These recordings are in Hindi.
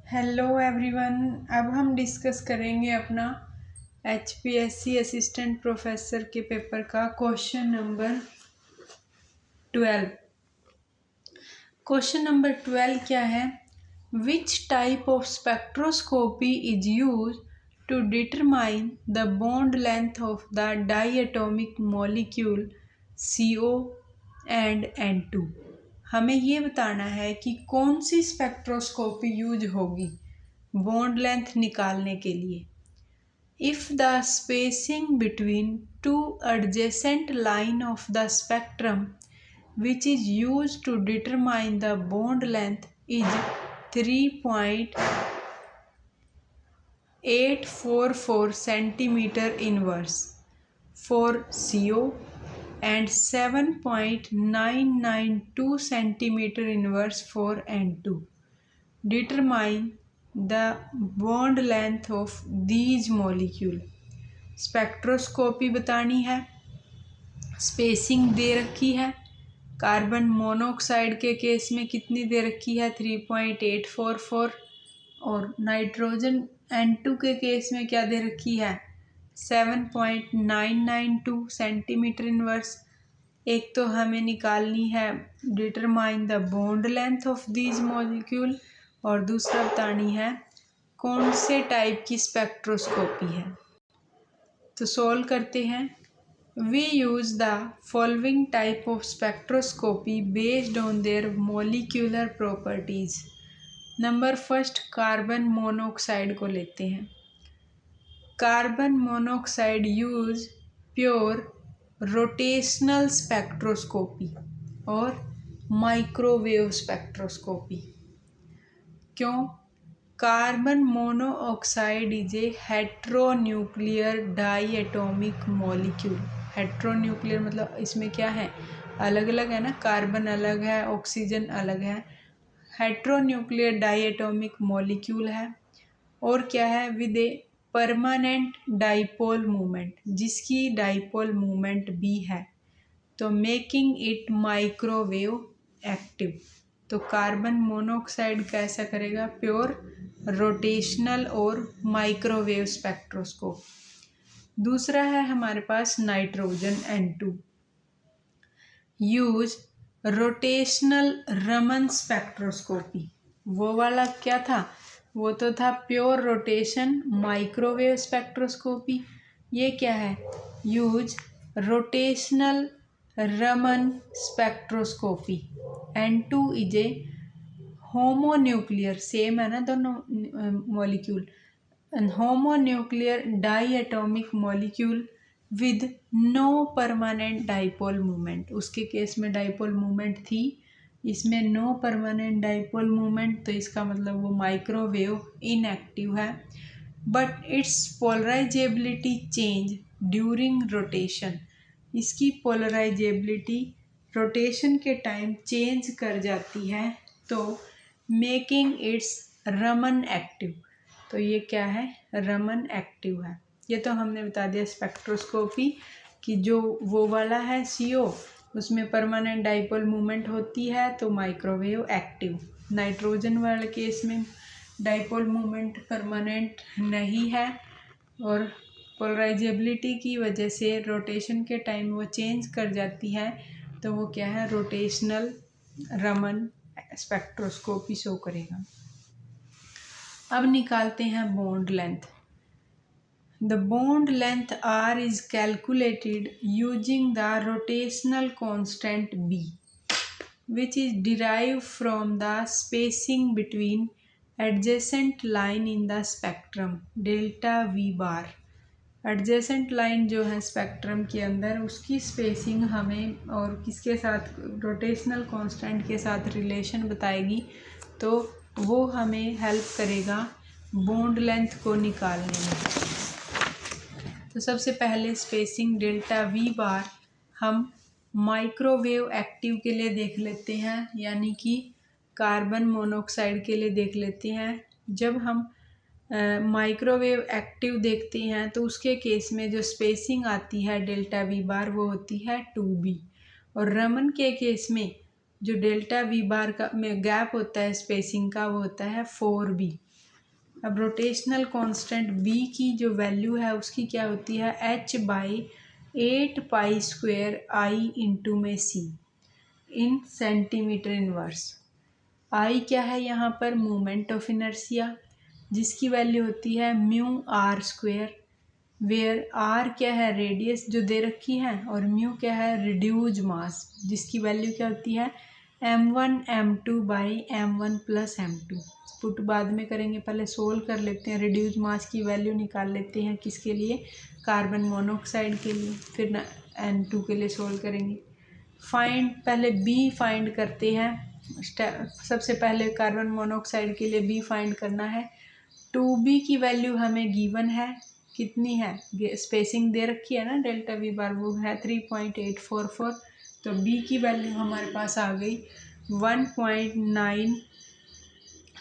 Hello everyone. अब हम डिस्कस करेंगे अपना HPSC असिस्टेंट प्रोफेसर के पेपर का क्वेश्चन नंबर 12। क्वेश्चन नंबर 12 क्या है? Which type of spectroscopy is use to determine the bond length of the diatomic molecule CO and N2। हमें ये बताना है कि कौन सी स्पेक्ट्रोस्कोपी यूज होगी बॉन्ड लेंथ निकालने के लिए। If the spacing between two adjacent line of the spectrum which is used to determine the bond length is 3.844 centimeter inverse for CO and 7.992 centimeter inverse for N2. Determine the bond length of these molecule. Spectroscopy बतानी है, स्पेसिंग दे रखी है। कार्बन मोनोऑक्साइड के केस में कितनी दे रखी है? 3.844। और नाइट्रोजन N2 के केस में क्या दे रखी है? 7.992 सेंटीमीटर इनवर्स। एक तो हमें निकालनी है determine the bond length of these molecule, और दूसरा बतानी है कौन से टाइप की स्पेक्ट्रोस्कोपी है। तो सोल्व करते हैं। We use the following type of spectroscopy based on their molecular properties. Number first carbon monoxide को लेते हैं। Carbon monoxide use pure rotational spectroscopy और माइक्रोवेव स्पेक्ट्रोस्कोपी। क्यों? Carbon monoxide is a heteronuclear diatomic molecule. Heteronuclear मतलब इसमें क्या है? अलग अलग है ना, कार्बन अलग है, ऑक्सीजन अलग है। हेट्रोन्यूक्लियर डाइएटॉमिक मॉलिक्यूल है। और क्या है? With a permanent dipole movement, जिसकी डाइपोल मूवमेंट भी है, तो मेकिंग इट माइक्रोवेव एक्टिव। तो कार्बन मोनोऑक्साइड कैसा करेगा? प्योर रोटेशनल और माइक्रोवेव स्पेक्ट्रोस्कोप। दूसरा है हमारे पास nitrogen N2, use rotational Raman spectroscopy. वो वाला क्या था? वो तो था प्योर रोटेशन माइक्रोवेव स्पेक्ट्रोस्कोपी। ये क्या है? Use rotational Raman spectroscopy. N2 is a homonuclear, same है ना दोनों molecule, homonuclear diatomic molecule with no permanent dipole movement. उसके केस में डाइपोल मूवमेंट थी, इसमें नो परमानेंट डाइपोल मूवमेंट, तो इसका मतलब वो माइक्रोवेव इनएक्टिव है। But it's polarisability change during rotation. इसकी पोलराइजेबिलिटी रोटेशन के टाइम चेंज कर जाती है, तो मेकिंग इट्स रमन एक्टिव। तो ये क्या है? रमन एक्टिव है। ये तो हमने बता दिया स्पेक्ट्रोस्कोपी कि जो वो वाला है CO, उसमें परमानेंट डाइपोल मूवमेंट होती है, तो माइक्रोवेव एक्टिव। नाइट्रोजन वाले केस में डाइपोल मूवमेंट परमानेंट नहीं है, और पोलराइजेबिलिटी की वजह से रोटेशन के टाइम वो चेंज कर जाती है, तो वो क्या है? रोटेशनल रमन स्पेक्ट्रोस्कोपी शो करेगा। अब निकालते हैं bond length. The bond length R is calculated using the rotational constant B, which is derived from the spacing between adjacent line in the spectrum delta V bar। Adjacent line जो है स्पेक्ट्रम के अंदर, उसकी स्पेसिंग हमें और किसके साथ? रोटेशनल कांस्टेंट के साथ रिलेशन बताएगी, तो वो हमें हेल्प करेगा बॉन्ड लेंथ को निकालने में। तो सबसे पहले स्पेसिंग डेल्टा V बार हम माइक्रोवेव एक्टिव के लिए देख लेते हैं, यानी कि कार्बन मोनोऑक्साइड के लिए देख लेते हैं। जब हम माइक्रोवेव एक्टिव देखते हैं तो उसके केस में जो स्पेसिंग आती है डेल्टा V बार, वो होती है 2B। और रमन के केस में जो डेल्टा V बार का में गैप होता है स्पेसिंग का, वो होता है 4B। अब रोटेशनल कांस्टेंट b की जो वैल्यू है उसकी क्या होती है, h/8π² I इंटू में c in centimetre inverse. I क्या है यहाँ पर, मोमेंट ऑफ इनर्शिया, जिसकी वैल्यू होती है mu r square, where r क्या है, रेडियस जो दे रखी है, और म्यू क्या है, रिड्यूज मास, जिसकी वैल्यू क्या होती है m1 m2/m1 + m2। पुट बाद में करेंगे, पहले सोल्व कर लेते हैं, रिड्यूज मास की वैल्यू निकाल लेते हैं, किसके लिए, कार्बन मोनोऑक्साइड के लिए, फिर n2 के लिए सोल्व करेंगे। फाइंड, पहले बी फाइंड करते हैं, सबसे पहले कार्बन मोनोऑक्साइड के लिए बी फाइंड करना है। 2b की वैल्यू हमें गिवन है, कितनी है, स्पेसिंग दे रखी है ना डेल्टा वी बार, वो है 3.844, तो b की वैल्यू हमारे पास आ गई 1.9,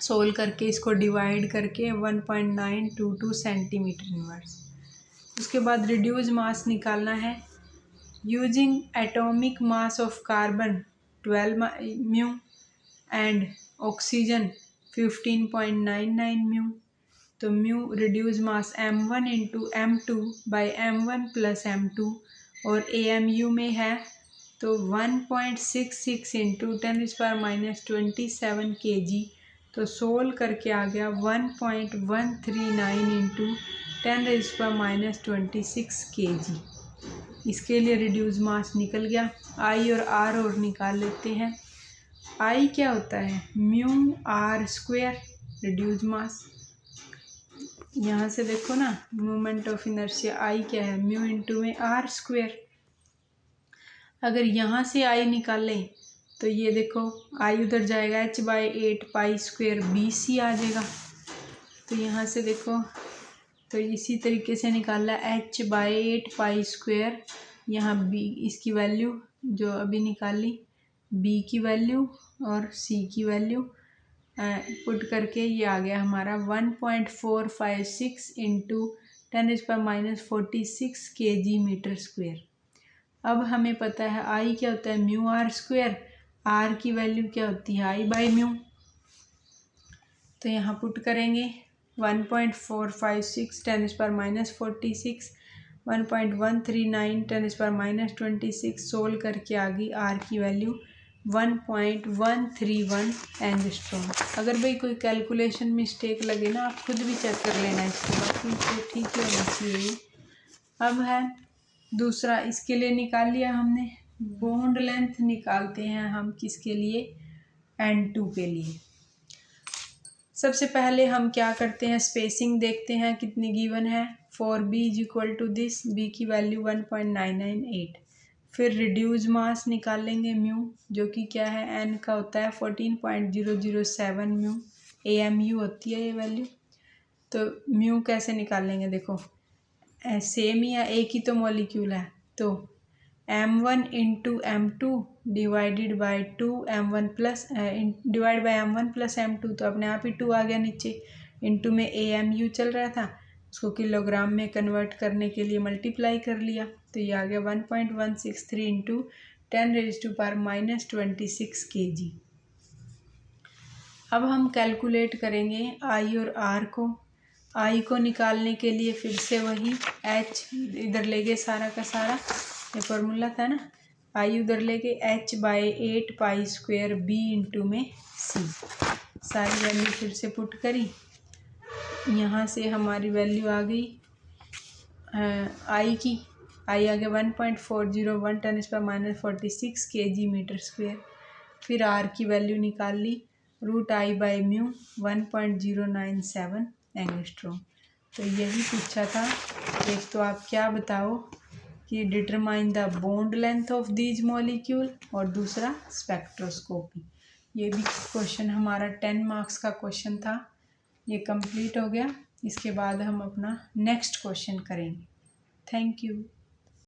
सोल्व करके इसको डिवाइड करके 1.922 सेंटीमीटर इनवर्स। उसके बाद रिड्यूस मास निकालना है, using atomic mass of carbon 12 mu and oxygen 15.99 mu, तो mu reduce mass m1 into m2/m1 + m2, और AMU में है तो 1.66 इंटू 10⁻⁻27 kg, तो सोल्व करके आ गया 1.139 इंटू 10⁻⁻26 kg। इसके लिए रिड्यूस मास निकल गया। I और R और निकाल लेते हैं। I क्या होता है, mu r square, reduce mass, यहाँ से देखो ना, मोमेंट ऑफ इनर्शिया I क्या है, म्यू इंटू में आर स्क्वेयर। अगर यहाँ से I निकाल लें तो ये देखो I उधर जाएगा, h/8π² BC आ जाएगा, तो यहाँ से देखो, तो इसी तरीके से निकाला h/8π², यहाँ b इसकी वैल्यू जो अभी निकाली, b की वैल्यू और c की वैल्यू पुट करके ये आ गया हमारा 1.456 इंटू 10⁻⁻46 kg मीटर स्क्वेयर। अब हमें पता है I क्या होता है, म्यू आर स्क्वेयर, R की वैल्यू क्या होती है, I/म्यू, तो यहाँ पुट करेंगे 1.456 10⁻⁻46 1.139 10⁻⁻26, सोल्व करके आ गई R की वैल्यू 1.131 एंगस्ट्रॉम। अगर भाई कोई कैलकुलेशन मिस्टेक लगे ना, आप खुद भी चेक कर लेना इसके बाद, तो ठीक ही होना चाहिए। अब है दूसरा, इसके लिए निकाल लिया हमने, बॉन्ड लेंथ निकालते हैं हम किसके लिए, N2 के लिए। सबसे पहले हम क्या करते हैं, स्पेसिंग देखते हैं कितनी गिवन है, for b is equal to this, b की वैल्यू 1.998। फिर रिड्यूस मास निकाल लेंगे म्यू, जो कि क्या है, n का होता है 14.007 म्यू, AMU होती है ये वैल्यू। तो म्यू कैसे निकाल लेंगे, देखो सेम ही है, एक ही तो मॉलिक्यूल है, तो m1 into m2 divided by 2 m1 plus divide by m1 + m2, तो अपने आप ही 2 आ गया नीचे, इंटू में AMU चल रहा था, उसको किलोग्राम में कन्वर्ट करने के लिए मल्टीप्लाई कर लिया, तो ये आ गया 1.163 इंटू 10⁻⁻26 kg। अब हम कैलकुलेट करेंगे I और R को। I को निकालने के लिए फिर से वही H इधर ले गए, सारा का सारा ये फॉर्मूला था ना, I उधर ले गए, h/8π² B इंटू में C, सारी वैल्यू फिर से पुट करी, यहाँ से हमारी वैल्यू आ गई I की, I आ गया 1.401 10⁻⁻46 kg मीटर स्क्वेयर। फिर R की वैल्यू निकाल ली, √I/म्यू 1.097 एंगस्ट्रॉम। तो यही पूछा था। एक तो आप क्या बताओ कि determine the bond length of these molecule, और दूसरा स्पेक्ट्रोस्कोपी। ये भी क्वेश्चन हमारा 10 मार्क्स का क्वेश्चन था, ये कंप्लीट हो गया। इसके बाद हम अपना नेक्स्ट क्वेश्चन करेंगे। Thank you.